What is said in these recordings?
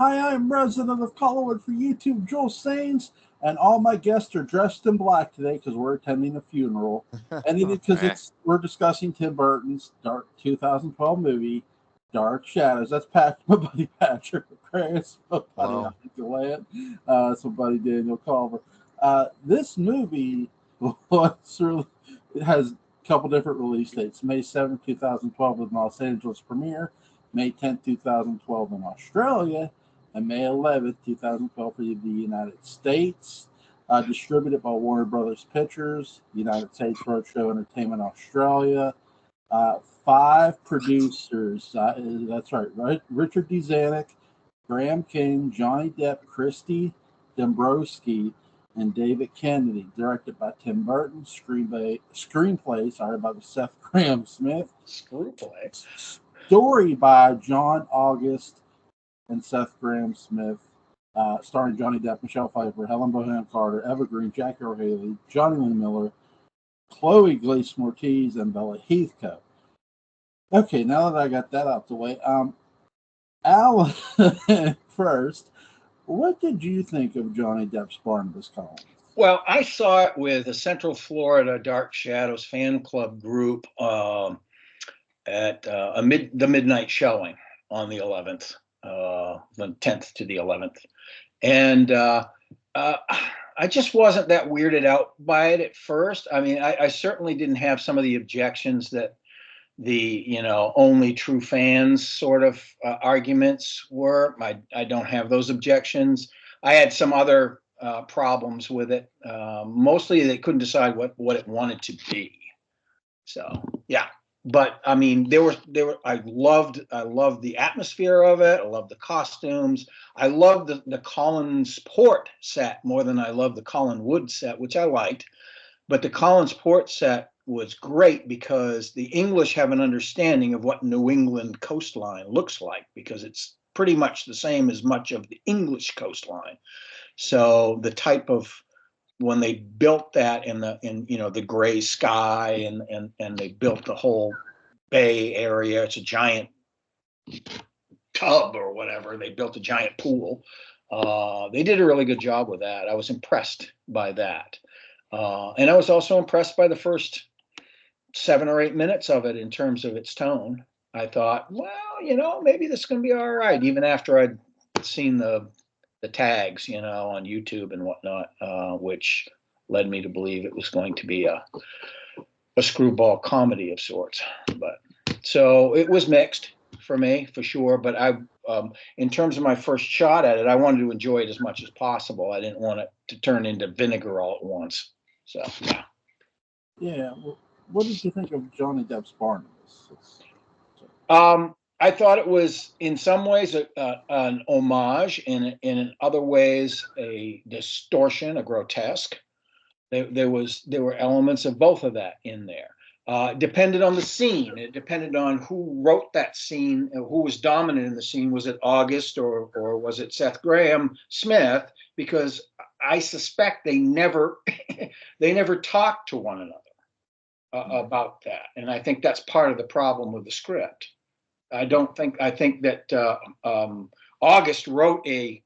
Hi, I'm resident of Collinwood for YouTube, Joel Sains, and all my guests are dressed in black today because we're attending a funeral, and it because Eh. it's we're discussing Tim Burton's Dark 2012 movie, Dark Shadows. That's my buddy Patrick Chris, my buddy Wow. Gallant, my buddy Daniel Culver. This movie it has a couple different release dates. May 7th, 2012 in Los Angeles premiere, May 10th, 2012 in Australia, and May 11th, 2012 for the United States. Distributed by Warner Brothers Pictures, United States Roadshow Entertainment Australia. Five producers. That's right. Richard D. Zanuck, Graham King, Johnny Depp, Christy Dombrowski, and David Kennedy. Directed by Tim Burton. Screenplay, by Seth Graham Smith. Screwplay. Story by John August and Seth Graham Smith. Starring Johnny Depp, Michelle Pfeiffer, Helen Bonham Carter, Eva Green, Jackie O'Haley, Johnny Lee Miller, Chloe Glace Ortiz, and Bella Heathcote. Okay, now that I got that out the way, Alan, first, what did you think of Johnny Depp's Barnabas Collins? Well, I saw it with the Central Florida Dark Shadows fan club group at the midnight showing on the 11th, the 10th to the 11th. And I just wasn't that weirded out by it at first. I mean, I certainly didn't have some of the objections that the only true fans sort of arguments were. I don't have those objections. I had some other problems with it. Mostly they couldn't decide what it wanted to be. So yeah. But I mean, I loved the atmosphere of it. I loved the costumes. I loved the Collins Port set more than I loved the Collinwood set, which I liked. But the Collins Port set was great because the English have an understanding of what New England coastline looks like, because it's pretty much the same as much of the English coastline. So the type of, when they built that in the gray sky and they built the whole bay area, it's a giant tub or whatever. They built a giant pool. They did a really good job with that. I was impressed by that. And I was also impressed by the first 7 or 8 minutes of it in terms of its tone. I thought, well, maybe this is going to be all right, even after I'd seen the tags, on YouTube and whatnot, which led me to believe it was going to be a screwball comedy of sorts. But so it was mixed for me, for sure. But in terms of my first shot at it, I wanted to enjoy it as much as possible. I didn't want it to turn into vinegar all at once. So yeah. Yeah. Well, what did you think of Johnny Depp's Barnabas? I thought it was in some ways an homage, and in other ways a distortion, a grotesque. There were elements of both of that in there. Depended on the scene. It depended on who wrote that scene, who was dominant in the scene. Was it August or was it Seth Graham Smith? Because I suspect they never talked to one another about that, and I think that's part of the problem with the script. I think that August wrote a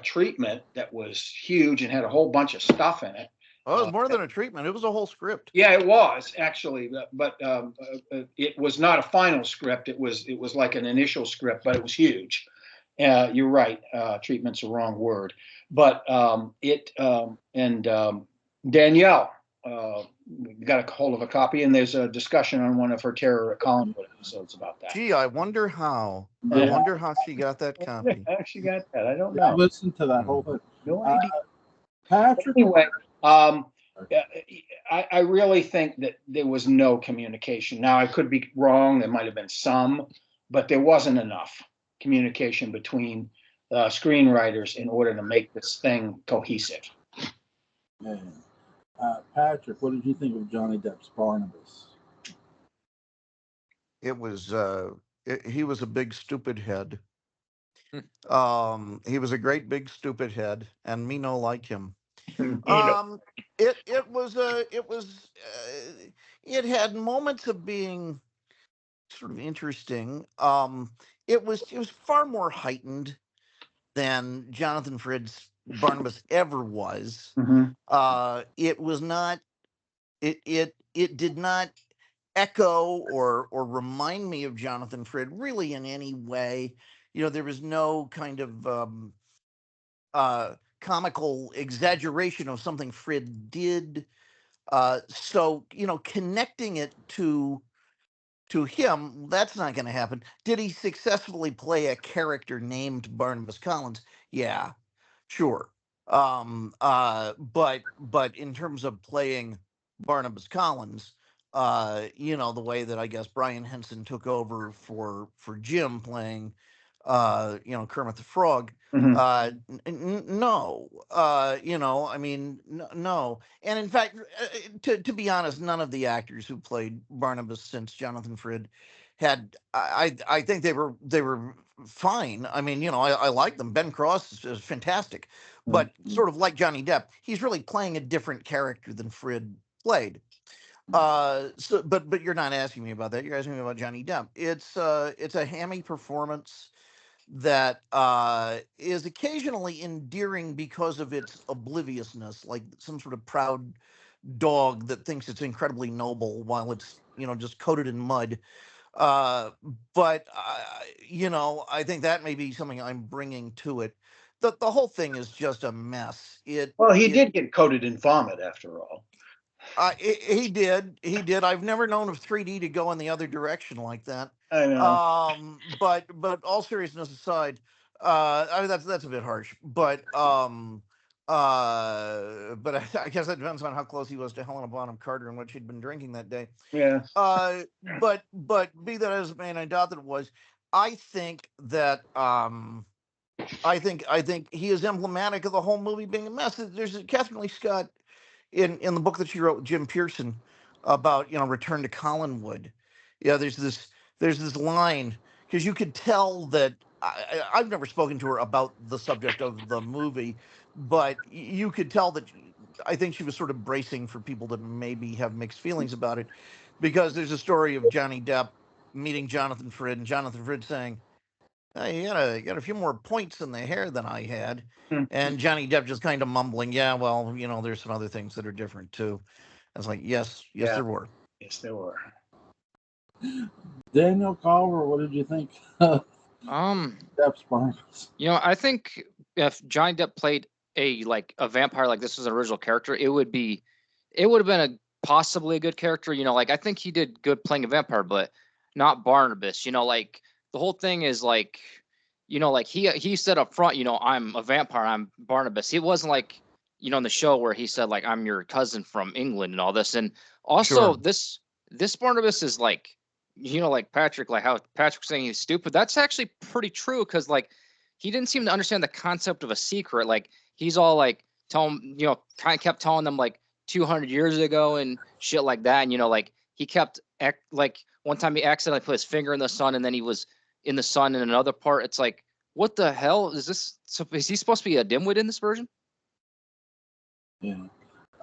treatment that was huge and had a whole bunch of stuff in it. Well, it was more than a treatment. It was a whole script. Yeah, it was actually, but it was not a final script. It was like an initial script, but it was huge. You're right. Treatment's the wrong word, but Danielle got a hold of a copy, and there's a discussion on one of her Terror at Collinwood episodes about that. Gee, I wonder how. Yeah. I wonder how she got that copy. How she got that? I don't know. Listen to that whole thing. No idea. Patrick. Anyway, I really think that there was no communication. Now, I could be wrong. There might have been some, but there wasn't enough communication between screenwriters in order to make this thing cohesive. Yeah. Patrick, what did you think of Johnny Depp's Barnabas? It was he was a big stupid head. He was a great big stupid head, and me no like him. It had moments of being sort of interesting. It was far more heightened than Jonathan Frid's Barnabas ever was. Mhm. It was not. It did not echo or remind me of Jonathan Frid really in any way. There was no kind of comical exaggeration of something Frid did. So connecting it to him, that's not going to happen. Did he successfully play a character named Barnabas Collins? Yeah, sure. But in terms of playing Barnabas Collins, the way that I guess Brian Henson took over for Jim playing, Kermit the Frog. Mhm. No, I mean, no. And in fact, to be honest, none of the actors who played Barnabas since Jonathan Frid had. I think they were fine. I mean, I like them. Ben Cross is fantastic, but sort of like Johnny Depp, he's really playing a different character than Frid played. But you're not asking me about that. You're asking me about Johnny Depp. It's a hammy performance that is occasionally endearing because of its obliviousness, like some sort of proud dog that thinks it's incredibly noble while it's just coated in mud. But I think that may be something I'm bringing to it. The whole thing is just a mess. Well, he did get coated in vomit after all. He did. I've never known of 3D to go in the other direction like that. I know. But all seriousness aside, I mean that's a bit harsh. But I guess that depends on how close he was to Helena Bonham Carter and what she'd been drinking that day. Yeah. But be that as it may, and I doubt that it was. I think that I think he is emblematic of the whole movie being a mess. There's Catherine Lee Scott in the book that she wrote with Jim Pearson about Return to Collinwood. Yeah, there's this line, because you could tell that I've never spoken to her about the subject of the movie, but you could tell that I think she was sort of bracing for people to maybe have mixed feelings about it, because there's a story of Johnny Depp meeting Jonathan Frid and Jonathan Frid saying, "Hey, you got a few more points in the hair than I had." And Johnny Depp just kind of mumbling, "Yeah, well, there's some other things that are different too." I was like, yes, Yeah. there were. Yes, there were. Daniel Culver, what did you think of Depp's Barnabas? I think if Johnny Depp played a vampire, like this was an original character, it would have been possibly a good character. I think he did good playing a vampire, but not Barnabas. The whole thing is he said up front, I'm a vampire, I'm Barnabas. It wasn't like, in the show where he said I'm your cousin from England and all this. And also Sure. this Barnabas is Patrick, how Patrick's saying he's stupid. That's actually pretty true, because he didn't seem to understand the concept of a secret. He's all telling, kind of kept telling them 200 years ago and shit like that. And he kept one time he accidentally put his finger in the sun, and then he was in the sun in another part. It's what the hell is this? So is he supposed to be a dimwit in this version? Yeah.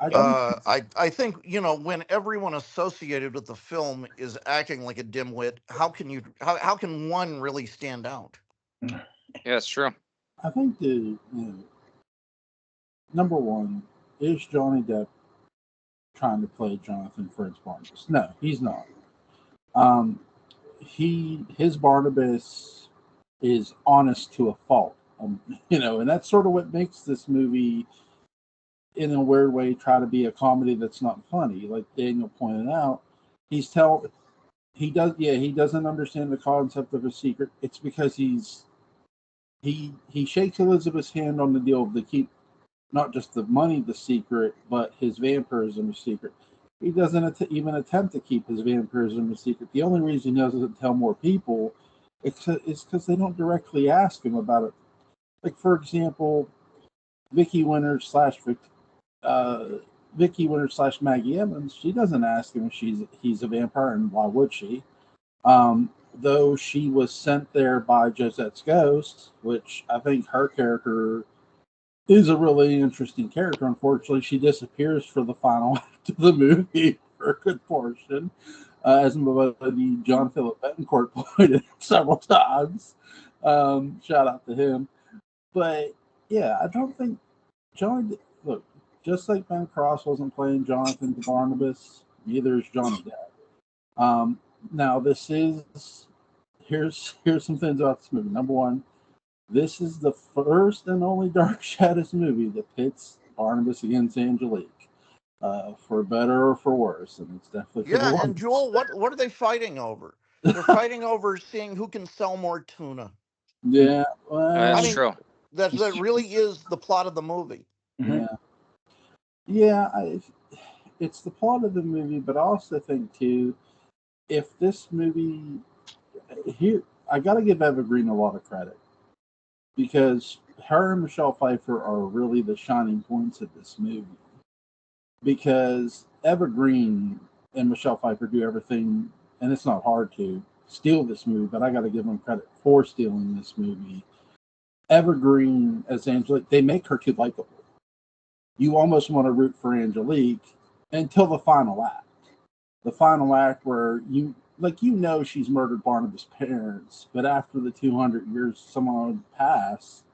I think when everyone associated with the film is acting like a dimwit, how can one really stand out? Yeah, it's true. I think number one, is Johnny Depp trying to play Jonathan Frid's Barnabas? No, he's not. His Barnabas is honest to a fault, and that's sort of what makes this movie, in a weird way, try to be a comedy that's not funny. Like Daniel pointed out, he doesn't understand the concept of a secret. It's because he shakes Elizabeth's hand on the deal to keep not just the money the secret, but his vampirism a secret. He doesn't even attempt to keep his vampirism a secret. The only reason he doesn't tell more people is because they don't directly ask him about it. Like, for example, Vicky Winters slash Maggie Evans, she doesn't ask him if he's a vampire, and why would she? Though she was sent there by Josette's ghost, which I think her character is a really interesting character. Unfortunately, she disappears for the final act of the movie for a good portion, as the John Philip Betancourt pointed several times. Shout out to him. But yeah, I don't think Johnny. Look, just like Ben Cross wasn't playing Jonathan to Barnabas, neither is Johnny Depp. Now this is here's some things about this movie. Number one, this is the first and only Dark Shadows movie that pits Barnabas against Angelique, for better or for worse, and it's definitely for the Yeah, worse. and Joel, what are they fighting over? They're fighting over seeing who can sell more tuna. Yeah, That's I mean, true. that really is the plot of the movie. yeah, yeah. It's the plot of the movie, but I also think too, if this movie here, I got to give Eva Green a lot of credit because her and Michelle Pfeiffer are really the shining points of this movie. Because Eva Green and Michelle Pfeiffer do everything, and it's not hard to steal this movie, but I got to give them credit for stealing this movie. Eva Green as Angelique, they make her too likable. You almost want to root for Angelique until the final act. The final act where she's murdered Barnabas' parents, but after the 200 years someone would pass,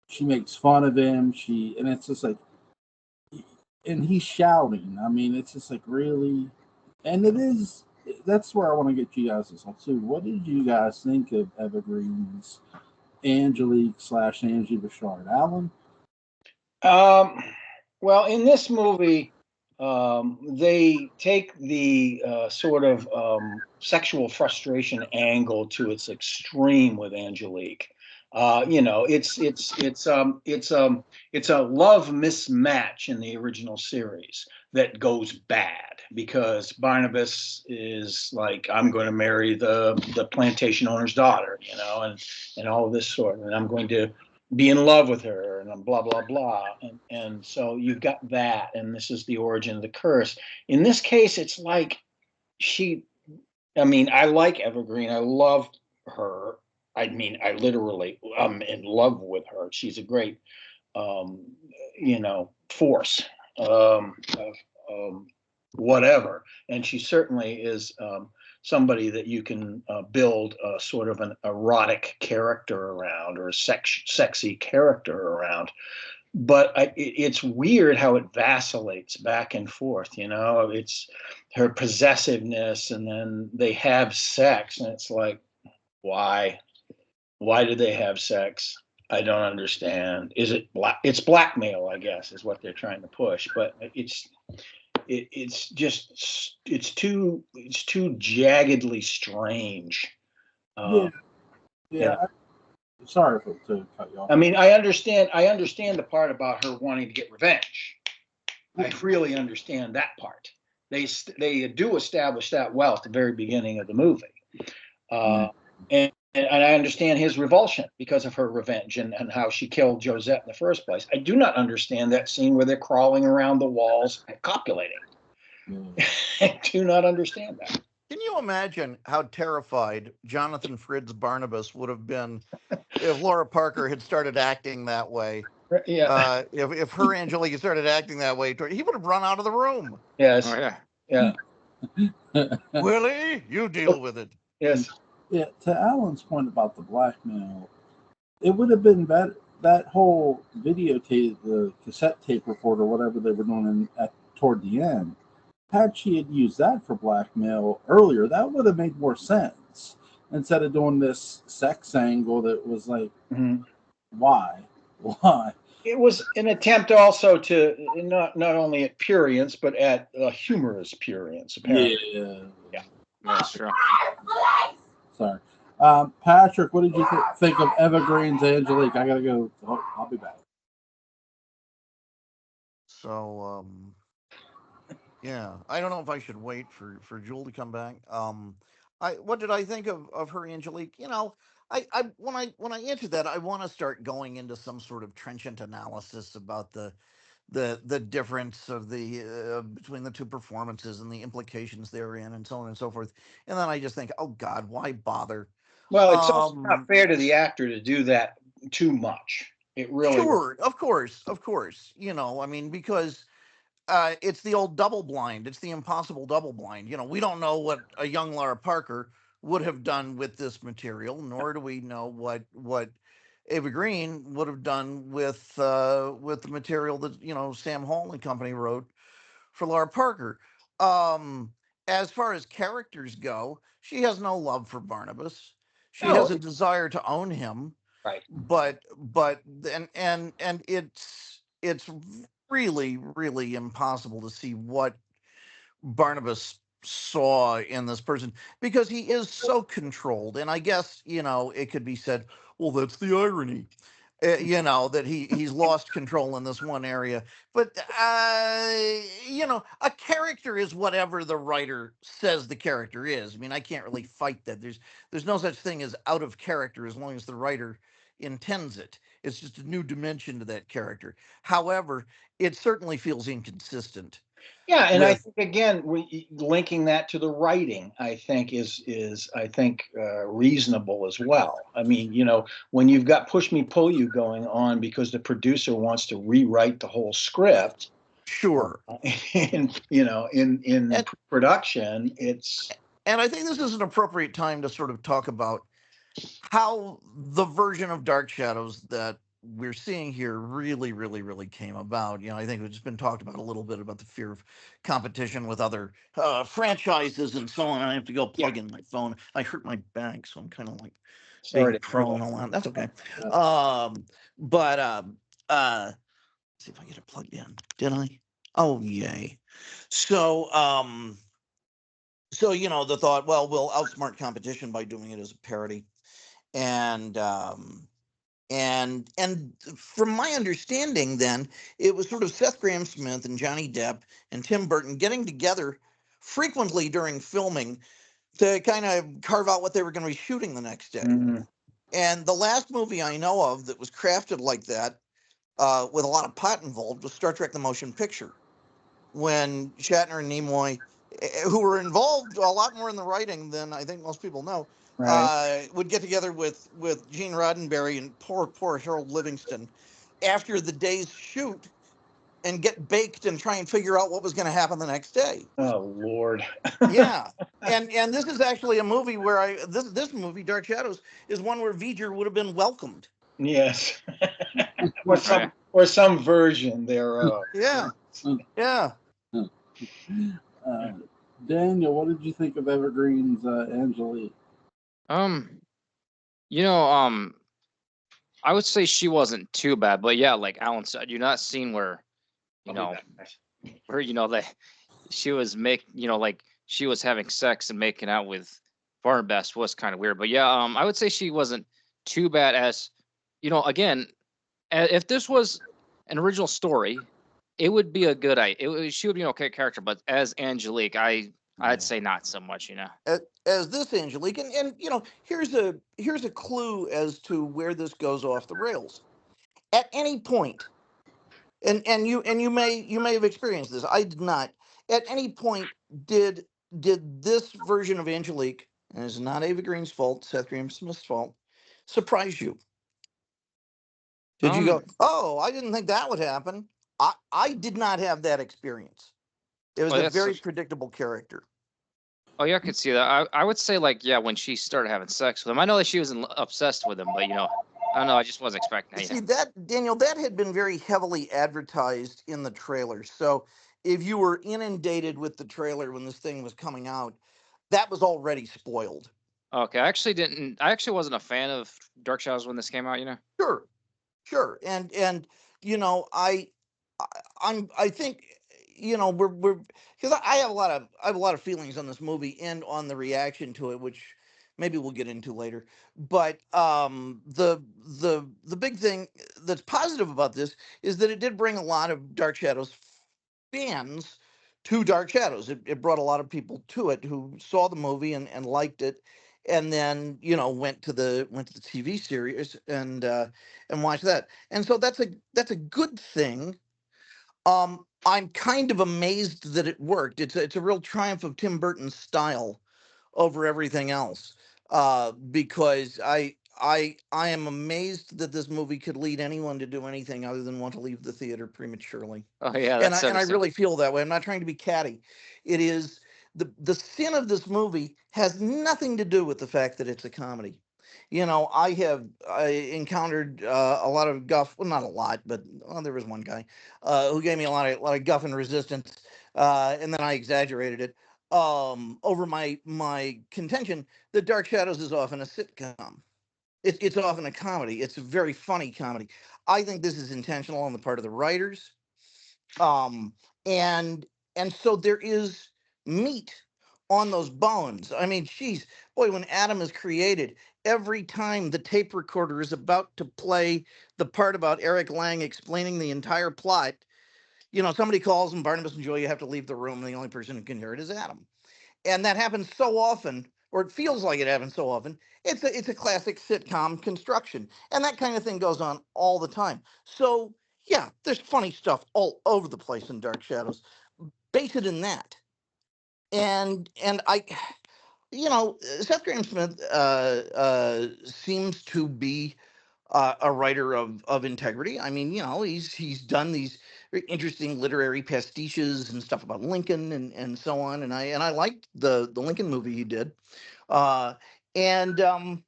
she makes fun of him. And it's just like, and he's shouting. I mean, it's just like really, and it is. That's where I want to get you guys' thoughts too. What did you guys think of Eva Green's Angelique / Angie Bouchard? Alan? Well, in this movie, they take the sort of sexual frustration angle to its extreme with Angelique. It's a love mismatch in the original series that goes bad because Barnabas is like, I'm going to marry the plantation owner's daughter, and all of this sort, and I'm going to be in love with her and blah blah blah, and so you've got that, and this is the origin of the curse. In this case, it's like I like Eva Green. I loved her. I literally I'm in love with her. She's a great force of whatever, and she certainly is somebody that you can build a sort of an erotic character around or a sexy character around. But it's weird how it vacillates back and forth. It's her possessiveness, and then they have sex, and it's like, why? Why do they have sex? I don't understand. Is it it's blackmail, I guess, is what they're trying to push. But it's just it's too jaggedly strange. Yeah, Yeah. Sorry to cut you off. I mean, I understand the part about her wanting to get revenge. I really understand that part. They do establish that well at the very beginning of the movie, and I understand his revulsion because of her revenge and how she killed Josette in the first place. I do not understand that scene where they're crawling around the walls and copulating. I do not understand that. Can you imagine how terrified Jonathan Frid's Barnabas would have been if Laura Parker had started acting that way? Yeah. If her Angelique started acting that way, he would have run out of the room. Yes. Oh yeah. Yeah. Willie, you deal with it. Yes. Yeah. To Alan's point about the blackmail, it would have been better. That whole videotape, the cassette tape recorder, whatever they were doing toward the end, had she had used that for blackmail earlier, that would have made more sense instead of doing this sex angle that was like, why? It was an attempt also to not only at prurience, but at humorous prurience, apparently. Yeah. That's true. Sorry. Patrick, what did you think of Eva Green's Angelique? I gotta go. I'll be back. So, yeah, I don't know if I should wait for Jewel to come back. What did I think of her Angelique? When I answer that, I want to start going into some sort of trenchant analysis about the difference of the between the two performances and the implications therein, and so on and so forth. And then I just think, oh God, why bother? Well, it's also not fair to the actor to do that too much. It really Sure, of course. I mean, because it's the old double blind. It's the impossible double blind. We don't know what a young Laura Parker would have done with this material, nor do we know what Ava Green would have done with the material that Sam Hall and company wrote for Laura Parker. Um, as far as characters go, she has no love for Barnabas. She No, has a desire to own him, right. but and it's really really impossible to see what Barnabas saw in this person because he is so controlled. And I guess, it could be said, well, that's the irony. That he's lost control in this one area, but a character is whatever the writer says the character is. I mean, I can't really fight that. There's no such thing as out of character as long as the writer intends it. It's just a new dimension to that character. However, it certainly feels inconsistent Yeah, and I with think again, linking that to the writing, I think is I think reasonable as well. I mean, when you've got push me pull you going on because the producer wants to rewrite the whole script, sure. and in And production, it's and I think this is an appropriate time to sort of talk about how the version of Dark Shadows that we're seeing here really, really, really came about. I think it's been talked about a little bit about the fear of competition with other franchises and so on. I have to go yeah. plug in my phone. I hurt my back, so I'm kind of like Sorry being to prone a lot. That's okay. But see if I get it plugged in. Did I? Oh, yay. So, the thought, well, we'll outsmart competition by doing it as a parody. And from my understanding then, it was sort of Seth Grahame-Smith and Johnny Depp and Tim Burton getting together frequently during filming to kind of carve out what they were going to be shooting the next day. Mhm. And the last movie I know of that was crafted like that, with a lot of pot involved, was Star Trek: The Motion Picture, when Shatner and Nimoy, who were involved a lot more in the writing than I think most people know, Right. would get together with Gene Roddenberry and poor Harold Livingston after the day's shoot and get baked and try and figure out what was going to happen the next day. Oh Lord. Yeah. And this is actually a movie where this movie, Dark Shadows, is one where V'ger would have been welcomed. Yes. Right. or some version thereof. Yeah. Yeah. Daniel, what did you think of Evergreen's Angelique? You know, I would say she wasn't too bad, but yeah, like Alan said, you're not seeing where, you I'll be know, back, guys. where that she was like she was having sex and making out with Barnabas was kind of weird. But yeah, I would say she wasn't too bad as, again, if this was an original story, it would be a good she would be an okay character, but as Angelique, I'd say not so much. As this Angelique, and here's a clue as to where this goes off the rails. At any point, and you may have experienced this. I did not. At any point, did this version of Angelique, and it's not Ava Green's fault, Seth Grahame-Smith's fault, surprise you? Did you go, oh, I didn't think that would happen? I did not have that experience. It was Well, a that's very predictable character. Oh yeah, I could see that. I would say like yeah, when she started having sex with him, I know that she was obsessed with him, but I don't know. I just wasn't expecting that. See that, Daniel, that had been very heavily advertised in the trailer. So if you were inundated with the trailer when this thing was coming out, that was already spoiled. Okay, I actually didn't. I actually wasn't a fan of Dark Shadows when this came out. Sure, and I think we're because I have a lot of feelings on this movie and on the reaction to it, which maybe we'll get into later. But the big thing that's positive about this is that it did bring a lot of Dark Shadows fans to Dark Shadows. It brought a lot of people to it who saw the movie and liked it, and then went to the TV series and watched that. And so that's a good thing. I'm kind of amazed that it worked. It's a real triumph of Tim Burton's style over everything else. Because I am amazed that this movie could lead anyone to do anything other than want to leave the theater prematurely. Oh yeah, And that's I really feel that way. I'm not trying to be catty. It is the sin of this movie has nothing to do with the fact that it's a comedy. I encountered a lot of guff. Well, not a lot, but there was one guy who gave me a lot of guff and resistance, and then I exaggerated it over my contention that Dark Shadows is often a sitcom. It's often a comedy. It's a very funny comedy. I think this is intentional on the part of the writers, um, and so there is meat on those bones. I mean, geez, boy, when Adam is created, every time the tape recorder is about to play the part about Eric Lang explaining the entire plot, somebody calls and Barnabas and Joy, you have to leave the room. And the only person who can hear it is Adam. And that happens so often, or it feels like it happens so often. It's a classic sitcom construction, and that kind of thing goes on all the time. So yeah, there's funny stuff all over the place in Dark Shadows. Base it in that, and Seth Grahame-Smith seems to be a writer of integrity. I mean, he's done these very interesting literary pastiches and stuff about Lincoln and so on. And I liked the Lincoln movie he did, uh, and so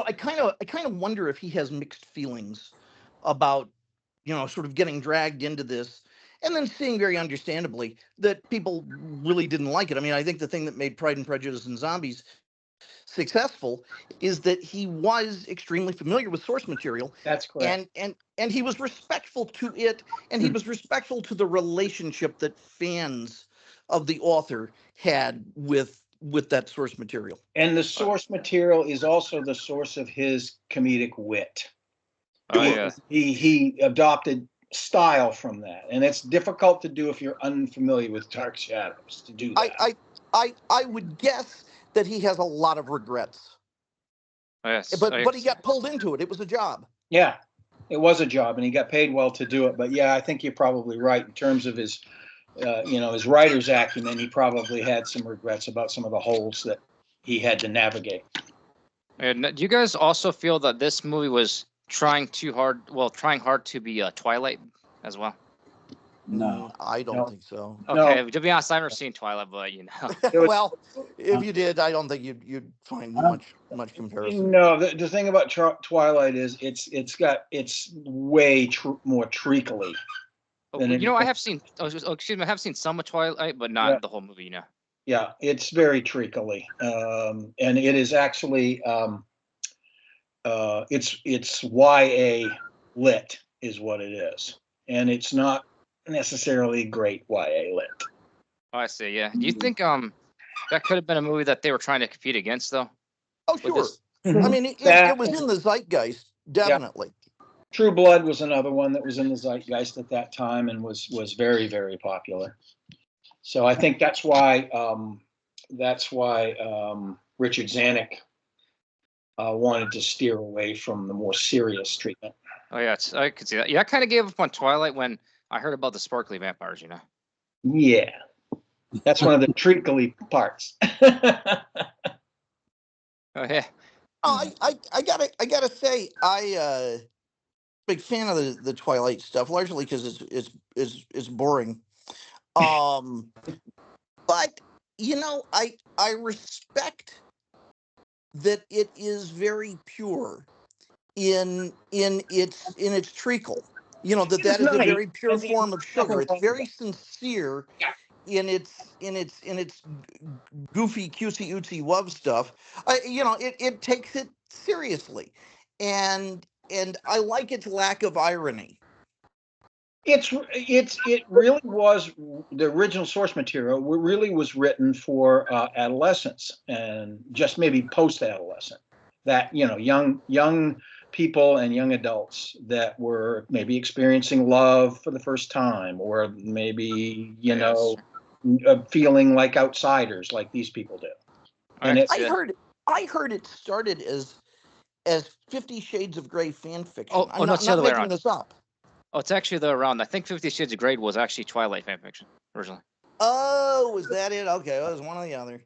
I kind of wonder if he has mixed feelings about sort of getting dragged into this. And then seeing very understandably that people really didn't like it. I mean, I think the thing that made Pride and Prejudice and Zombies successful is that he was extremely familiar with source material. That's correct. And he was respectful to it, and he was respectful to the relationship that fans of the author had with that source material. And the source material is also the source of his comedic wit. Oh yeah. He adopted style from that, and it's difficult to do if you're unfamiliar with Dark Shadows to do that. I would guess that he has a lot of regrets. Yes. But he got pulled into it. It was a job. Yeah, it was a job, and he got paid well to do it. But yeah, I think you're probably right in terms of his, his writer's acumen. He probably had some regrets about some of the holes that he had to navigate. And do you guys also feel that this movie was trying hard to be Twilight as well? No, I don't No. think so. Okay, No. to be honest, I've never seen Twilight, but Well, if you did, I don't think you'd find much comparison. No, the thing about Twilight is it's way more treacly. I have seen. I have seen some of Twilight, but not the whole movie. Yeah, it's very treacly, and it is actually it's YA lit is what it is, and it's not necessarily great YA lit. Oh, I see. Yeah. Do you think that could have been a movie that they were trying to compete against, though? Oh, sure. Mm-hmm. I mean, it was in the zeitgeist, definitely. Yeah. True Blood was another one that was in the zeitgeist at that time and was very, very popular. So I think that's why Richard Zanuck wanted to steer away from the more serious treatment. Oh yeah, I could see that. Yeah, I kind of gave up on Twilight when I heard about the sparkly vampires. Yeah, that's one of the treacly parts. Oh yeah. I gotta say, big fan of the Twilight stuff, largely because it's boring. But I respect that it is very pure in its treacle. That is a very pure form of sugar. It's very sincere in its goofy cutesy ootsy love stuff. It takes it seriously, and I like its lack of irony. It really was the original source material really was written for adolescents and just maybe post-adolescent, that young people and young adults that were maybe experiencing love for the first time, or maybe feeling like outsiders like these people do. And I heard it started as 50 Shades of Grey fan fiction. Oh, I'm no, not making this up. Oh, it's actually the around. I think 50 Shades of Grey was actually Twilight fanfiction originally. Oh, was that it? Okay, well, it was one or the other.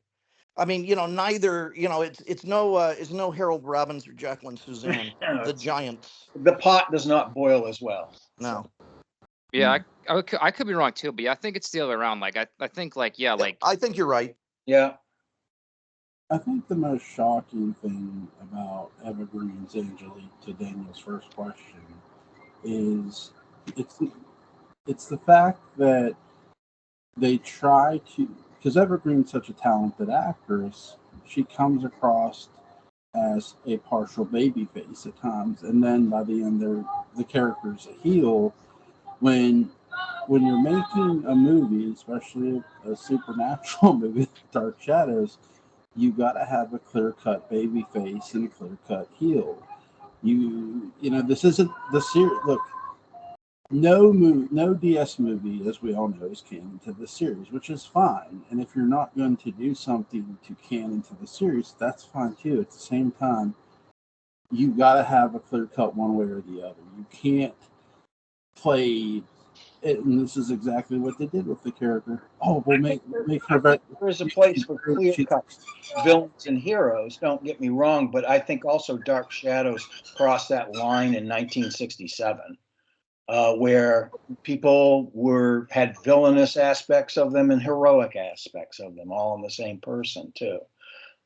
I mean, neither. It's no Harold Robbins or Jacqueline Suzanne, the giants. The pot does not boil as well. No. Yeah, I could be wrong too, but yeah, I think it's the other way around. Like I think I think you're right. Yeah. I think the most shocking thing about Evergreen's Angelique, to Daniel's first question, is it's it's the fact that they try to, because Evergreen's such a talented actress, she comes across as a partial baby face at times, and then by the end, the character's a heel. When you're making a movie, especially a supernatural movie, Dark Shadows, you got to have a clear cut baby face and a clear cut heel. This isn't the series. Look, no DS movie, as we all know, is canon to the series, which is fine. And if you're not going to do something to canon to the series, that's fine too. At the same time, you got to have a clear cut one way or the other. You can't play it, and this is exactly what they did with the character. Oh, we'll make her better. There's a place for clear cut villains and heroes. Don't get me wrong, but I think also Dark Shadows crossed that line in 1967. Where people had villainous aspects of them and heroic aspects of them, all in the same person too.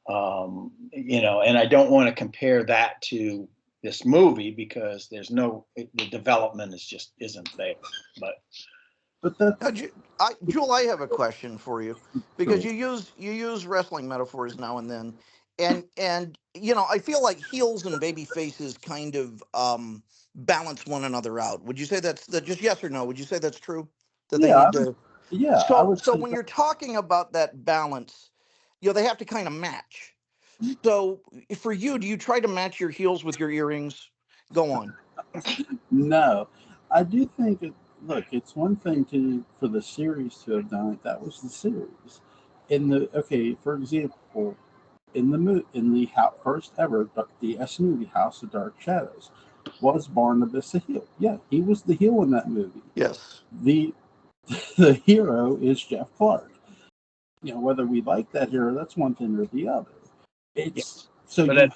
And I don't want to compare that to this movie because the development isn't there. But that, Jewel, I have a question for you because you use wrestling metaphors now and then, and I feel like heels and baby faces kind of balance one another out. Would you say that's just yes or no? Would you say that's true? That they need to. Yeah. So when you're talking about that balance, they have to kind of match. So for you, do you try to match your heels with your earrings? Go on. No, I do think look, it's one thing for the series to have done it. That was the series. For example, in the first ever DS movie, House of Dark Shadows, was Barnabas a heel? Yeah, he was the heel in that movie. Yes. The hero is Jeff Clark. Whether we like that hero, that's one thing or the other. That's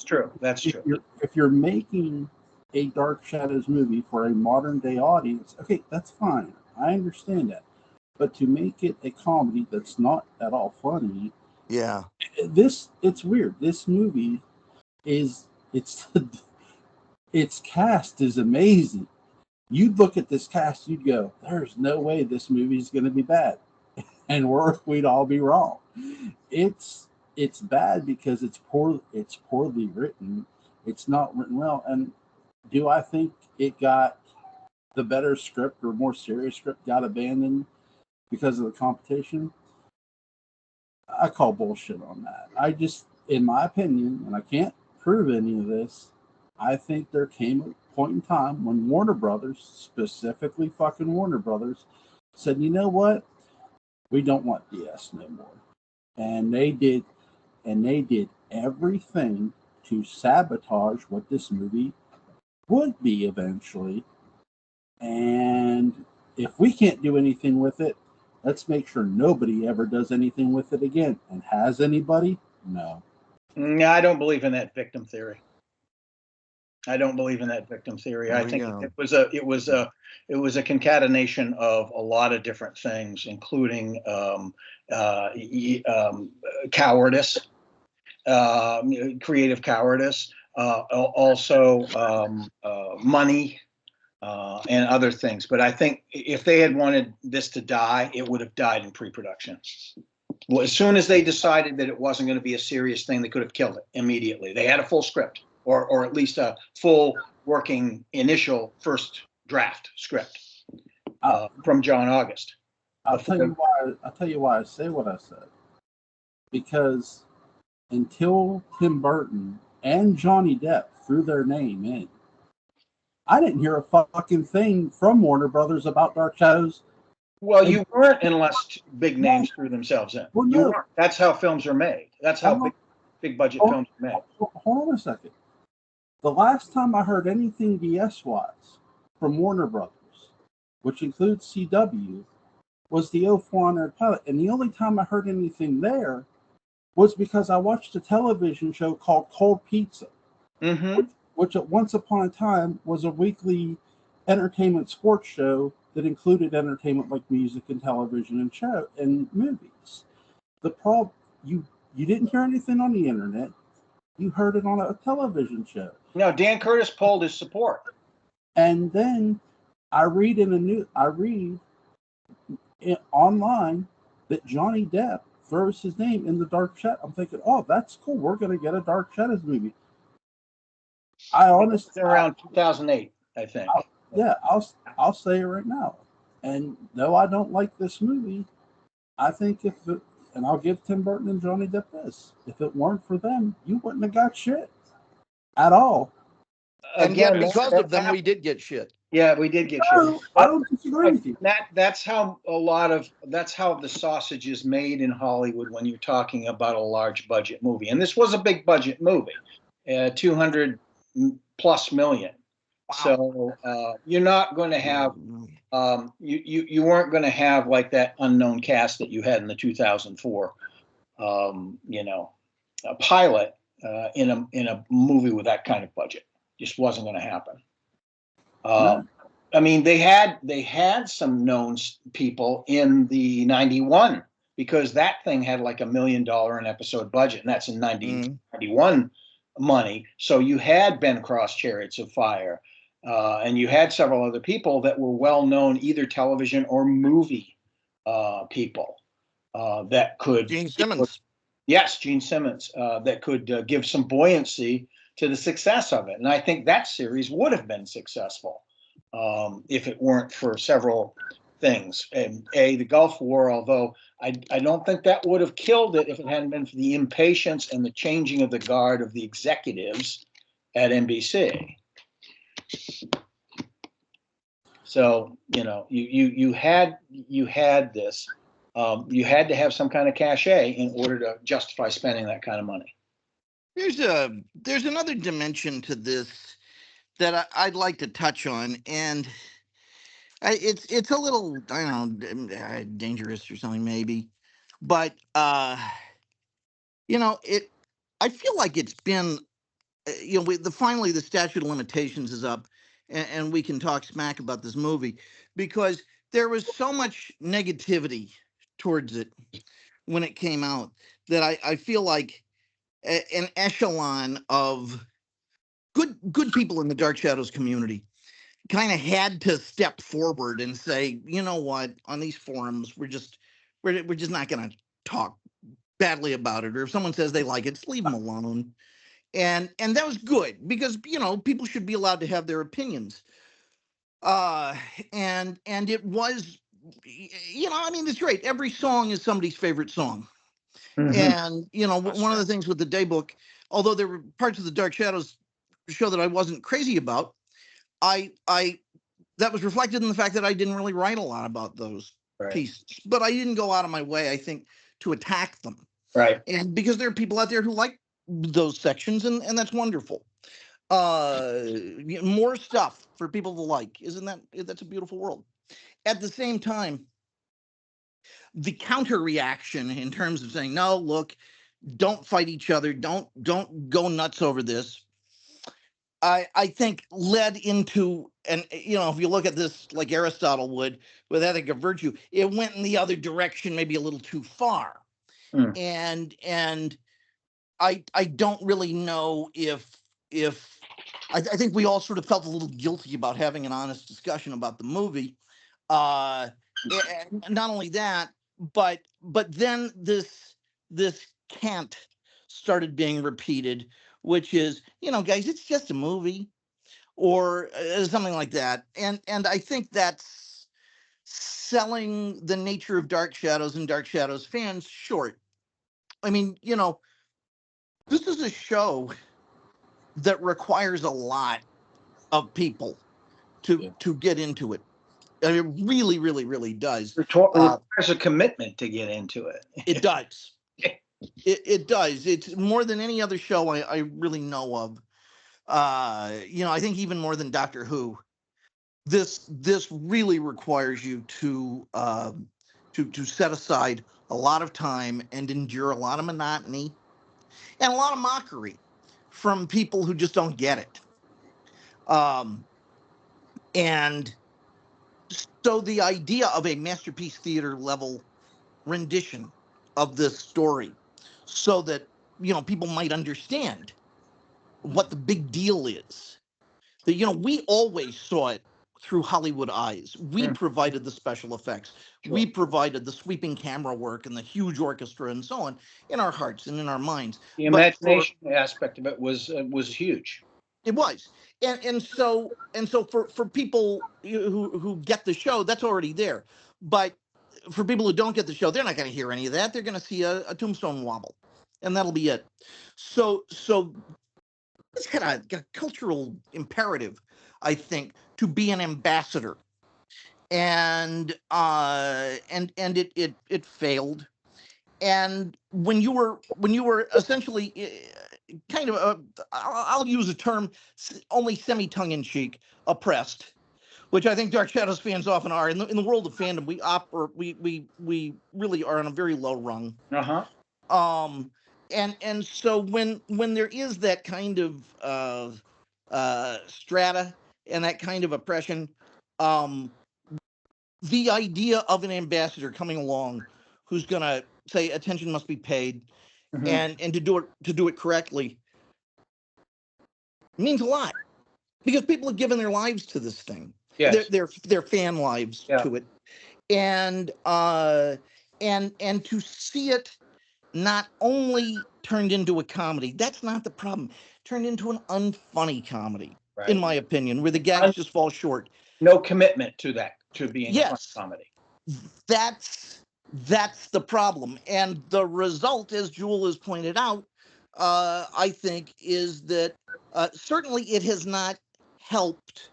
true. That's true. If you're making a Dark Shadows movie for a modern day audience, okay, that's fine. I understand that. But to make it a comedy that's not at all funny, yeah, it's weird. This movie its cast is amazing. You'd look at this cast, you'd go, "There's no way this movie is going to be bad," and we'd all be wrong. It's bad because it's poorly written. It's not written well. And do I think it got the better script or more serious script got abandoned because of the competition? I call bullshit on that. I just, in my opinion, and I can't prove any of this, I think there came a point in time when Warner Brothers, specifically fucking Warner Brothers, said, you know what? We don't want DS no more. And they did everything to sabotage what this movie would be eventually. And if we can't do anything with it, let's make sure nobody ever does anything with it again. And has anybody? No. No, I don't believe in that victim theory. I think it was a concatenation of a lot of different things, including cowardice, creative cowardice, also money, and other things. But I think if they had wanted this to die, it would have died in pre-production. Well, as soon as they decided that it wasn't going to be a serious thing, they could have killed it immediately. They had a full script, or at least a full working initial first draft script from John August. I'll tell you why I say what I said. Because until Tim Burton and Johnny Depp threw their name in, I didn't hear a fucking thing from Warner Brothers about Dark Shadows. Well, you weren't unless big names threw themselves in. Well, you weren't. That's how films are made. That's how big budget films are made. Hold on a second. The last time I heard anything DS-wise from Warner Brothers, which includes CW, was the 0400 pilot. And the only time I heard anything there was because I watched a television show called Cold Pizza, which at once upon a time was a weekly entertainment sports show that included entertainment like music and television and movies. The problem, You didn't hear anything on the internet. You heard it on a television show. No, Dan Curtis pulled his support. And then I read online that Johnny Depp throws his name in the Dark Shadows. I'm thinking, oh, that's cool. We're going to get a Dark Shadows movie. I honestly, around 2008, I think. I'll say it right now. And though I don't like this movie, I think and I'll give Tim Burton and Johnny Depp this: if it weren't for them, you wouldn't have got shit at all. And Again, yet, because of them, we did get shit. Yeah, we did get No, shit. I don't disagree with you. That's how the sausage is made in Hollywood when you're talking about a large budget movie. And this was a big budget movie, 200 plus million. Wow. So you're not going to have you weren't going to have like that unknown cast that you had in the 2004 a pilot in a movie with that kind of budget. Just wasn't going to happen. No. I mean, they had some known people in the 91 because that thing had like $1 million an episode budget, and that's in 91 money. So you had Ben Cross, Chariots of Fire, and you had several other people that were well known, either television or movie people that could. Gene Simmons. Yes, Gene Simmons, that could give some buoyancy to the success of it. And I think that series would have been successful if it weren't for several things. And the Gulf War, although I don't think that would have killed it if it hadn't been for the impatience and the changing of the guard of the executives at NBC. So, you had this. You had to have some kind of cachet in order to justify spending that kind of money. There's another dimension to this that I'd like to touch on, and it's a little, I don't know, dangerous or something maybe, but I feel like it's been finally the statute of limitations is up, and we can talk smack about this movie because there was so much negativity towards it when it came out that I feel like an echelon of good people in the Dark Shadows community kind of had to step forward and say, you know what, on these forums we're just not going to talk badly about it, or if someone says they like it, just leave them alone. And that was good because people should be allowed to have their opinions. And it was, I mean, it's great. Every song is somebody's favorite song. Mm-hmm. And one of the things with the Daybook, although there were parts of the Dark Shadows show that I wasn't crazy about, I that was reflected in the fact that I didn't really write a lot about those pieces, but I didn't go out of my way, I think, to attack them. Right. And because there are people out there who like those sections, and that's wonderful. More stuff for people to like. That's a beautiful world. At the same time, the counter reaction in terms of saying, no, look, don't fight each other, don't go nuts over this, I think led into, and if you look at this like Aristotle would with ethic of virtue, it went in the other direction maybe a little too far. And I don't really know if I think we all sort of felt a little guilty about having an honest discussion about the movie. And not only that, but then this cant started being repeated, which is, guys, it's just a movie, or something like that. And I think that's selling the nature of Dark Shadows and Dark Shadows fans short. I mean, this is a show that requires a lot of people to get into it. I mean, it really, really, really does. It requires a commitment to get into it. It does. It does. It's more than any other show I really know of. I think even more than Doctor Who. This really requires you to set aside a lot of time and endure a lot of monotony and a lot of mockery from people who just don't get it. And so the idea of a masterpiece theater level rendition of this story so that, people might understand what the big deal is. That, we always saw it through Hollywood eyes. We provided the special effects. Sure. We provided the sweeping camera work and the huge orchestra and so on in our hearts and in our minds. The imagination aspect of it was huge. It was. And so for people who get the show, that's already there. But for people who don't get the show, they're not going to hear any of that. They're going to see a tombstone wobble, and that'll be it. So it's kind of a cultural imperative, I think, to be an ambassador. And it failed. And when you were essentially kind of I'll use a term only tongue-in-cheek, oppressed, which I think Dark Shadows fans often are. In the world of fandom, we really are on a very low rung. And so when there is that kind of strata and that kind of oppression, the idea of an ambassador coming along who's gonna say attention must be paid, and to do it correctly means a lot, because people have given their lives to this thing. Yes. Their fan lives to it, and to see it not only turned into a comedy, that's not the problem, turned into an unfunny comedy, in my opinion, where the gags just fall short. No commitment to being a fun comedy. That's the problem. And the result, as Jewel has pointed out, I think, is that certainly it has not helped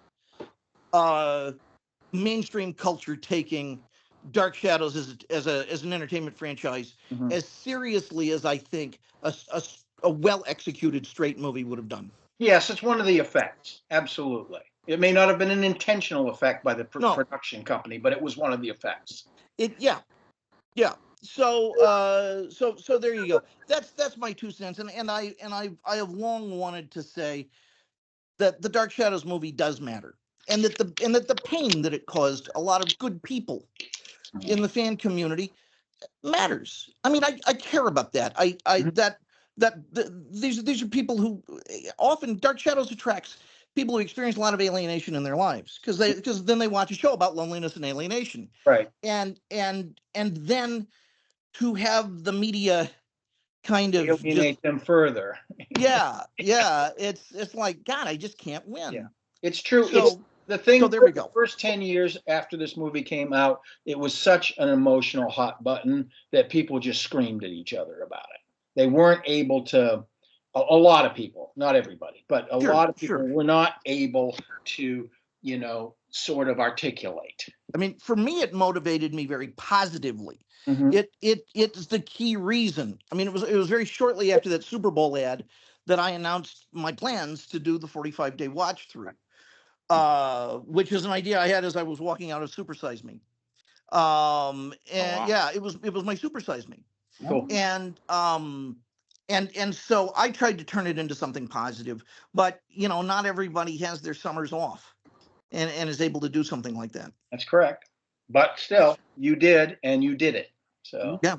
mainstream culture taking Dark Shadows as an entertainment franchise as seriously as I think a well-executed straight movie would have done. Yes, it's one of the effects. Absolutely. It may not have been an intentional effect by the production company, but it was one of the effects. Yeah. So there you go. That's my 2 cents, and I have long wanted to say that the Dark Shadows movie does matter, and that the pain that it caused a lot of good people in the fan community matters. I mean, I care about that. These are people who often Dark Shadows attracts people who experience a lot of alienation in their lives, because then they watch a show about loneliness and alienation. Right. And then to have the media kind of alienate them further. Yeah. It's like, God, I just can't win. Yeah, it's true. So, it's the thing. So there we go. The first 10 years after this movie came out, it was such an emotional hot button that people just screamed at each other about it. They weren't able to. A lot of people, not everybody, but a lot of people were not able to, sort of articulate. I mean, for me, it motivated me very positively. It's the key reason. I mean, it was very shortly after that Super Bowl ad that I announced my plans to do the 45-day watch through, which is an idea I had as I was walking out of Super Size Me. Yeah, it was my Super Size Me. Cool. And so I tried to turn it into something positive, but not everybody has their summers off and is able to do something like that. That's correct. But still, you did, and you did it. So yeah,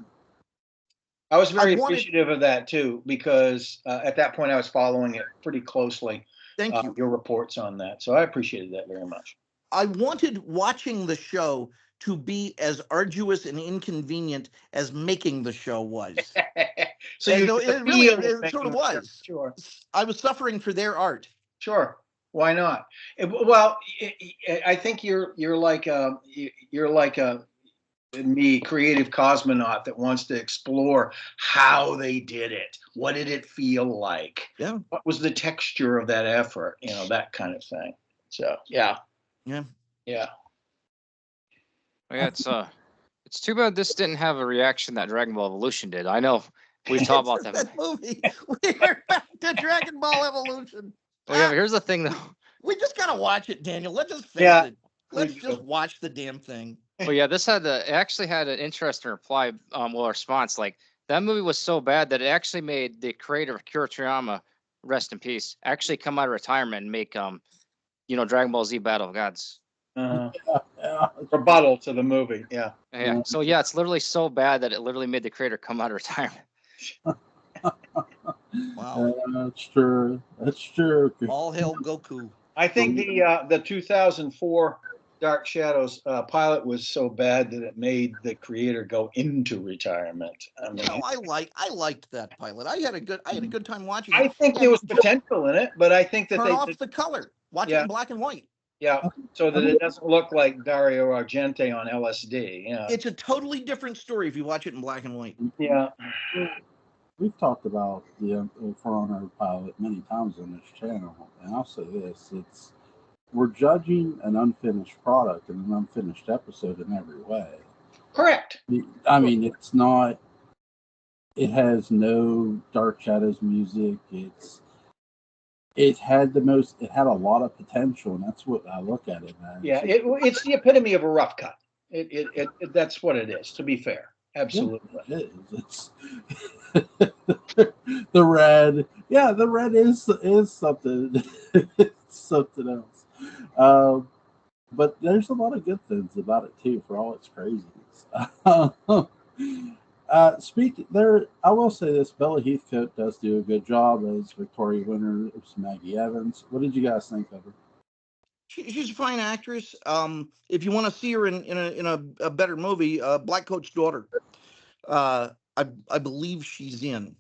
I was very appreciative of that too, because at that point I was following it pretty closely. Thank you. Your reports on that. So I appreciated that very much. I wanted watching the show to be as arduous and inconvenient as making the show was. So it sort of was. Sure. I was suffering for their art. Sure. Why not? Well, I think you're like a me, creative cosmonaut that wants to explore how they did it. What did it feel like? Yeah. What was the texture of that effort? That kind of thing. So yeah. Yeah, it's too bad this didn't have a reaction that Dragon Ball Evolution did. I know we talked about that movie. We're back to Dragon Ball Evolution. Well, yeah, but here's the thing, though. We just gotta watch it, Daniel. Let's just face it. Let's just watch the damn thing. Well, yeah, it actually had an interesting reply, response. Like, that movie was so bad that it actually made the creator of Akira Toriyama, rest in peace, actually come out of retirement and make Dragon Ball Z Battle of Gods. Rebuttal to the movie. Yeah. So yeah, it's literally so bad that it literally made the creator come out of retirement. Wow. That's true. That's true. All hail Goku. I think the 2004 Dark Shadows pilot was so bad that it made the creator go into retirement. I mean, No, I liked that pilot. I had a good time watching I it. think there And was potential in it, but I think that turn they off the color. Watch it Yeah. in black and white. yeah, so that it doesn't look like Dario Argento on LSD. Yeah, It's a totally different story if you watch it in black and white. yeah. We've talked about the For Honor pilot many times on this channel, and I'll say this: we're judging an unfinished product and an unfinished episode in every way. Correct. I mean, it's not. It has no Dark Shadows music. It had a lot of potential, and that's what I look at it as. Yeah, it's the epitome of a rough cut. That's what it is. To be fair, absolutely. Yeah, it is. It's the red. Yeah, the red is something. It's something else. But there's a lot of good things about it too, for all its craziness. I will say this: Bella Heathcote does do a good job as Victoria Winter as Maggie Evans. What did you guys think of her? She's a fine actress. If you want to see her in a better movie, Black Coat's Daughter, I believe she's in.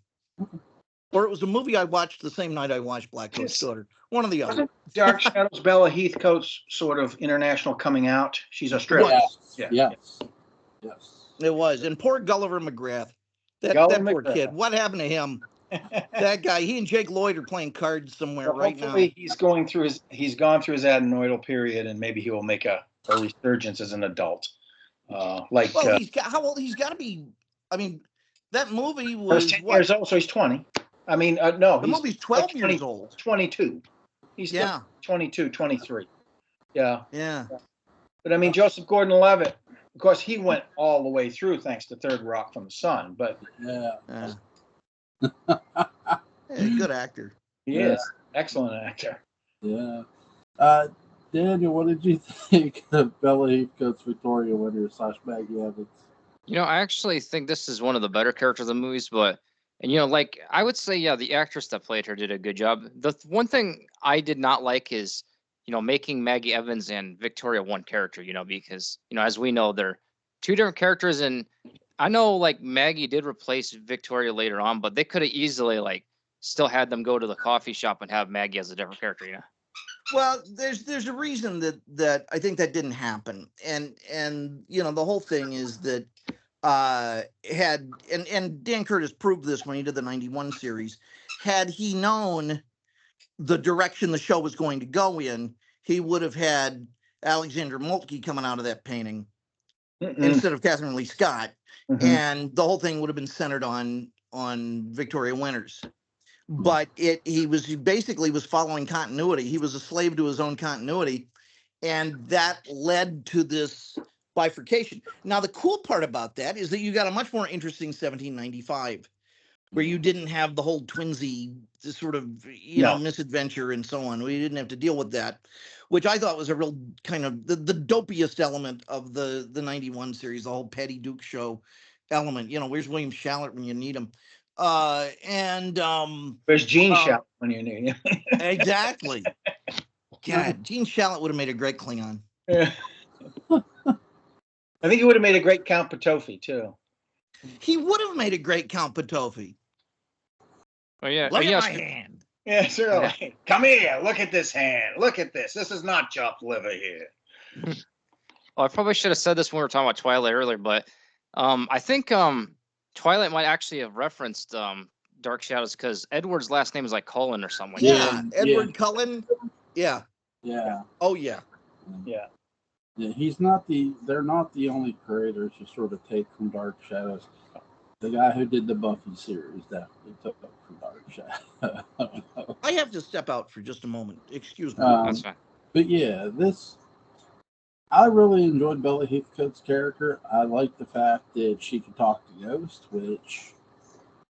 Or it was a movie I watched the same night I watched Black Coat's Daughter. One or the other. Wasn't Dark Shadows Bella Heathcote's sort of international coming out? She's Australian. Yes. It was. And poor Gulliver McGrath. That poor kid. What happened to him? That guy. He and Jake Lloyd are playing cards somewhere right now. He's gone through his adenoidal period, and maybe he will make a resurgence as an adult. How old? He's got to be. I mean, that movie was 10 years old, so he's 20. I mean, no, the movie's 12 years old. 22. He's 22, 23. Yeah. Yeah. But I mean, Joseph Gordon-Levitt, of course, he went all the way through thanks to Third Rock from the Sun. But yeah. Hey, good actor. He is. Excellent actor. Yeah. Daniel, what did you think of Bella Heathcote's Victoria Winter / Maggie Evans? I actually think this is one of the better characters in the movies, but like I would say, yeah, the actress that played her did a good job. The one thing I did not like is, making Maggie Evans and Victoria one character, because, as we know, they're two different characters. And I know like Maggie did replace Victoria later on, but they could have easily like still had them go to the coffee shop and have Maggie as a different character, Well, there's a reason that I think that didn't happen. And the whole thing is that and Dan Curtis proved this when he did the 91 series. Had he known the direction the show was going to go in, he would have had Alexandra Moltke coming out of that painting instead of Catherine Lee Scott, and the whole thing would have been centered on Victoria Winters. But he basically was following continuity. He was a slave to his own continuity, and that led to this bifurcation. Now, the cool part about that is that you got a much more interesting 1795, where you didn't have the whole twinsy sort of misadventure and so on. We didn't have to deal with that, which I thought was a real kind of the dopiest element of the 91 series, the whole Patty Duke show element. Where's William Shallot when you need him? Where's Gene Shalit when you need him? Exactly. God, Gene Shalit would have made a great Klingon. Yeah. I think he would have made a great Count Patofi too. He would have made a great Count Patofi. Oh yeah. Look at my hand. Yeah, sure. Yeah. Come here. Look at this hand. Look at this. This is not chopped liver here. Well, I probably should have said this when we were talking about Twilight earlier, but I think Twilight might actually have referenced Dark Shadows because Edward's last name is like Cullen or something. Edward Cullen. Yeah. Oh yeah. Yeah. Yeah, they're not the only creators who sort of take from Dark Shadows. The guy who did the Buffy series definitely took up from Dark Shadows. I have to step out for just a moment. Excuse me. That's fine. But yeah, I really enjoyed Bella Heathcote's character. I like the fact that she could talk to ghosts, which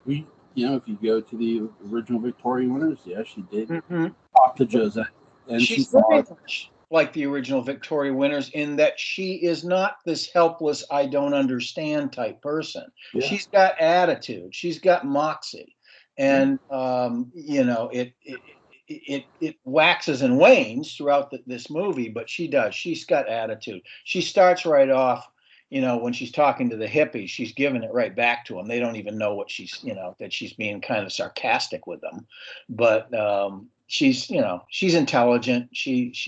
if you go to the original Victoria Winters, she did talk to Joseph. And she's very much like the original Victoria Winters in that she is not this helpless, I don't understand type person. Yeah. She's got attitude. She's got moxie. and you know, it waxes and wanes throughout this movie, but she's got attitude. She starts right off, you know, when she's talking to the hippies, she's giving it right back to them. They don't even know what she's, you know, that she's being kind of sarcastic with them, but she's, you know, she's intelligent. She's,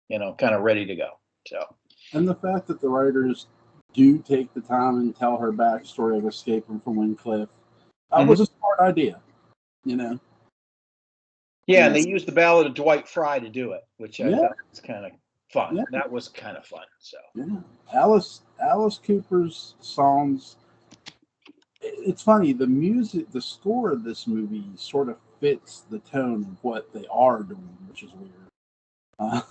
you know, kind of ready to go. So, and the fact that the writers do take the time and tell her backstory of escaping from Wincliffe was a smart idea, you know. Yeah, and they used the Ballad of Dwight Fry to do it, which I thought was kind of fun. Yeah. That was kind of fun. So yeah, Alice Cooper's songs. It's funny, the music, the score of this movie sort of fits the tone of what they are doing, which is weird.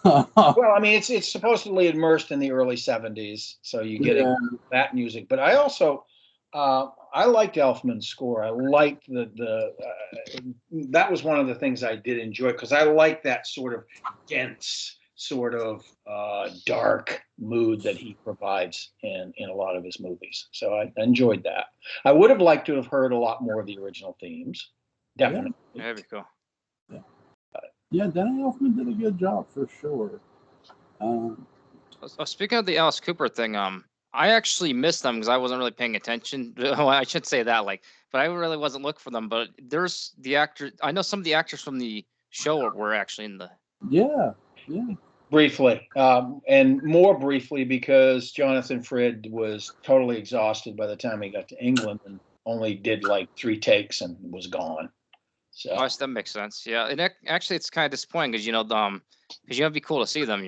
Well, I mean, it's supposedly immersed in the early '70s, so you get that music. But I also I liked Elfman's score. I liked that was one of the things I did enjoy, because I like that sort of dense, sort of dark mood that he provides in a lot of his movies. So I enjoyed that. I would have liked to have heard a lot more of the original themes. Definitely. Yeah, that'd be cool. Yeah, Danny Elfman did a good job for sure. Speaking of the Alice Cooper thing, I actually missed them because I wasn't really paying attention. Well, I should say that, but I really wasn't looking for them. But there's the actor. I know some of the actors from the show were actually in the. Yeah. Briefly, and more briefly because Jonathan Frid was totally exhausted by the time he got to England and only did like 3 takes and was gone. So that makes sense. Yeah, and actually, it's kind of disappointing because because it'd be cool to see them.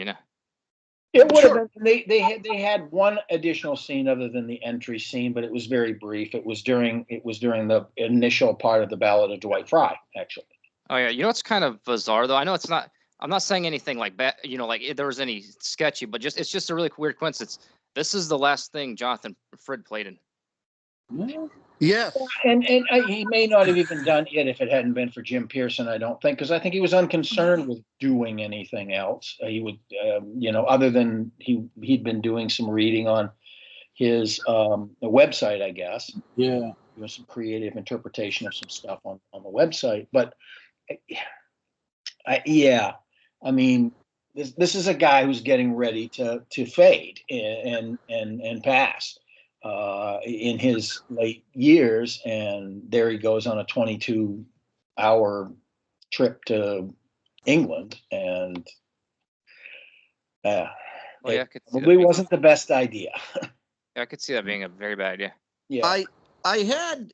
It would have been. They had one additional scene other than the entry scene, but it was very brief. It was during the initial part of the Ballad of Dwight Fry, actually. Oh yeah, it's kind of bizarre though. I know it's not. I'm not saying anything like bad. Like if there was any sketchy, but it's just a really weird coincidence. This is the last thing Jonathan Frid played in. Yeah. Yes. And he may not have even done it if it hadn't been for Jim Pearson, I don't think, because I think he was unconcerned with doing anything else. He would, other than he'd been doing some reading on his website, I guess. Yeah. Doing some creative interpretation of some stuff on the website. But I mean, this is a guy who's getting ready to fade and pass. In his late years, and there he goes on a 22-hour trip to England, and it probably wasn't the best idea. Yeah, I could see that being a very bad idea. Yeah, I had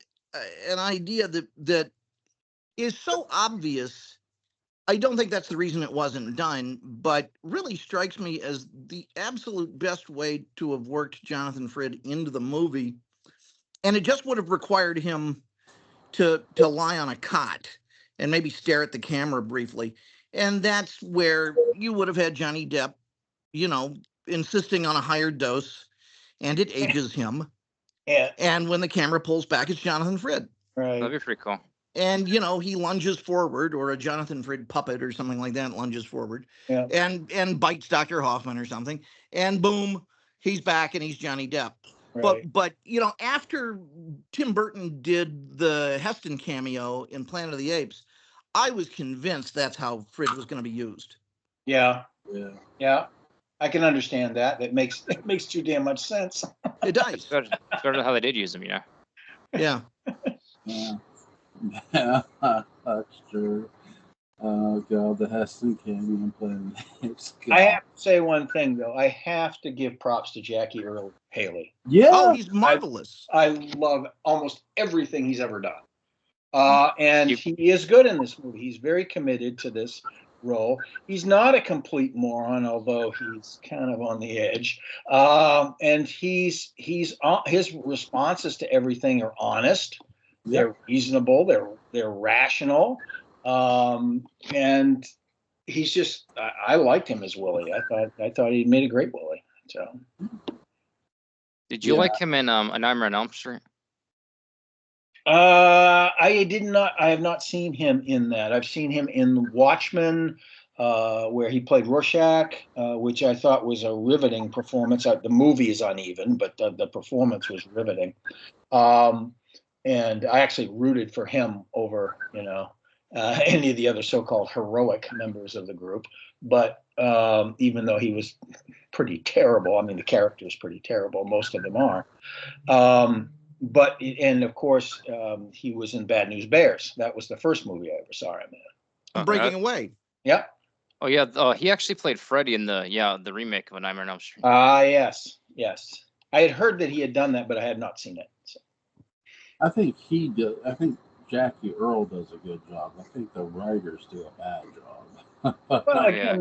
an idea that is so obvious. I don't think that's the reason it wasn't done, but really strikes me as the absolute best way to have worked Jonathan Frid into the movie. And it just would have required him to lie on a cot and maybe stare at the camera briefly. And that's where you would have had Johnny Depp, insisting on a higher dose, and it ages him. Yeah. And when the camera pulls back, it's Jonathan Frid. Right. That'd be pretty cool. And, he lunges forward, or a Jonathan Frid puppet or something like that lunges forward, and bites Dr. Hoffman or something. And boom, he's back and he's Johnny Depp. Right. But after Tim Burton did the Heston cameo in Planet of the Apes, I was convinced that's how Frid was going to be used. Yeah. I can understand that. It makes too damn much sense. It does. It's better than how they did use him, Yeah. Yeah, that's true. Oh God, the Heston cameo playing. I have to say one thing though. I have to give props to Jackie Earle Haley. Yeah, oh, he's marvelous. I love almost everything he's ever done, and he is good in this movie. He's very committed to this role. He's not a complete moron, although he's kind of on the edge. And his responses to everything are honest. They're reasonable. They're rational, and he's just. I liked him as Willie. I thought he made a great Willie. So, did you like him in A Nightmare on Elm Street? I did not. I have not seen him in that. I've seen him in Watchmen, where he played Rorschach, which I thought was a riveting performance. The movie is uneven, but the performance was riveting. and I actually rooted for him over, any of the other so-called heroic members of the group. But even though he was pretty terrible, I mean, the character is pretty terrible. Most of them are. And of course, he was in Bad News Bears. That was the first movie I ever saw him in. Breaking Away. Yep. Oh yeah, he actually played Freddy in the remake of A Nightmare on Elm Street. Yes. I had heard that he had done that, but I had not seen it. So. I think he did. I think Jackie Earle does a good job. I think the writers do a bad job. Well, again,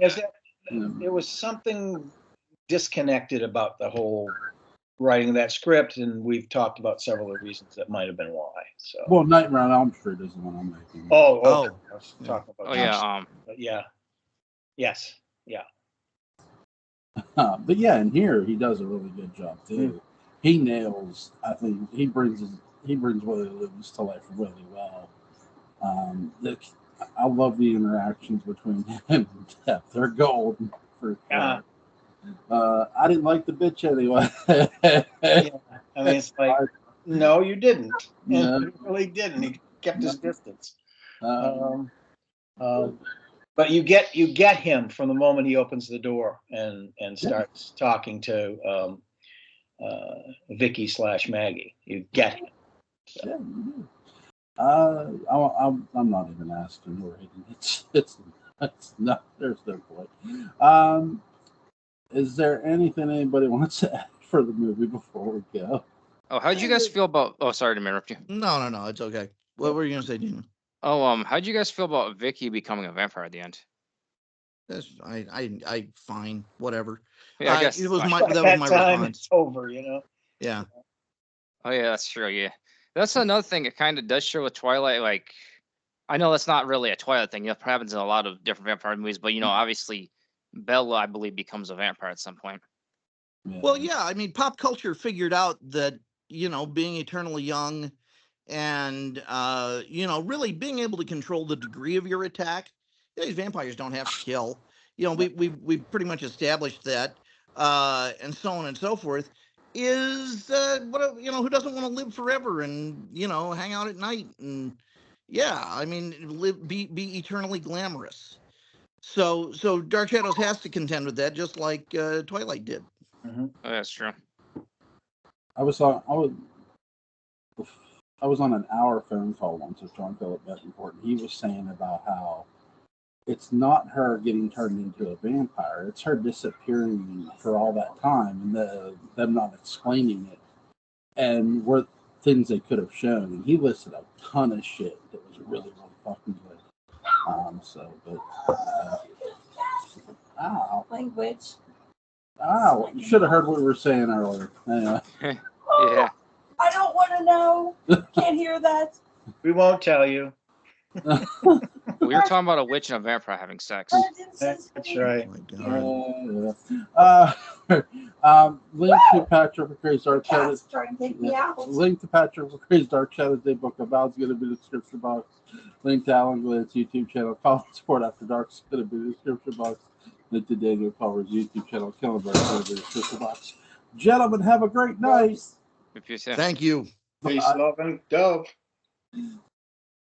there was something disconnected about the whole writing of that script, and we've talked about several of the reasons that might have been why. So. Well, Nightmare on Elm Street is the one I'm making. Oh. I was talking about. Oh yeah. But yeah. Yes. Yeah. But yeah, and here he does a really good job too. He nails. I think he brings Willie Loomis to life really well. I love the interactions between him and Death. They're gold for sure. I didn't like the bitch anyway. Yeah. I mean, it's like, no, you didn't. No. You really didn't. He kept his distance. But you get him from the moment he opens the door and starts talking to Vicky / Maggie. You get him. So. Yeah, I'm not even asking who it's not. There's no point. Is there anything anybody wants to add for the movie before we go? Oh, how'd you guys feel about? Oh, sorry to interrupt you. No, it's okay. What were you gonna say, Dina? Oh, how'd you guys feel about Vicky becoming a vampire at the end? I fine, whatever. Yeah, I guess it was fine. that was my response. It's over, Yeah. Oh yeah, that's true. Yeah, that's another thing. It kind of does show with Twilight. Like, I know that's not really a Twilight thing. It happens in a lot of different vampire movies, but obviously, Bella, I believe, becomes a vampire at some point. Yeah. Well, yeah. I mean, pop culture figured out that being eternally young, and really being able to control the degree of your attack. These vampires don't have to kill. We pretty much established that, and so on and so forth. Is who doesn't want to live forever and hang out at night and I mean be eternally glamorous. So Dark Shadows has to contend with that, just like Twilight did. Mm-hmm. Oh, that's true. I was on an hour phone call once with John Philip Betancourt, and he was saying about how it's not her getting turned into a vampire; it's her disappearing for all that time, and them not explaining it, and were things they could have shown. And he listed a ton of shit that was really, really fucking good. Language. Ow! You should have heard what we were saying earlier. Anyway. Yeah. I don't want to know. Can't hear that. We won't tell you. We were talking about a witch and a vampire having sex. That's right. Oh link to Patrick McCrae's Dark Shadows. Link to Patrick McCrae's Dark Shadows Day book about is going to be in the description box. Link to Alan Glant's YouTube channel, Common Sport After Dark, is going to be in the description box. Link to Daniel Culver's YouTube channel, Culver, is going to be in the description box. Gentlemen, have a great night. Thank you. Peace, love, and dove.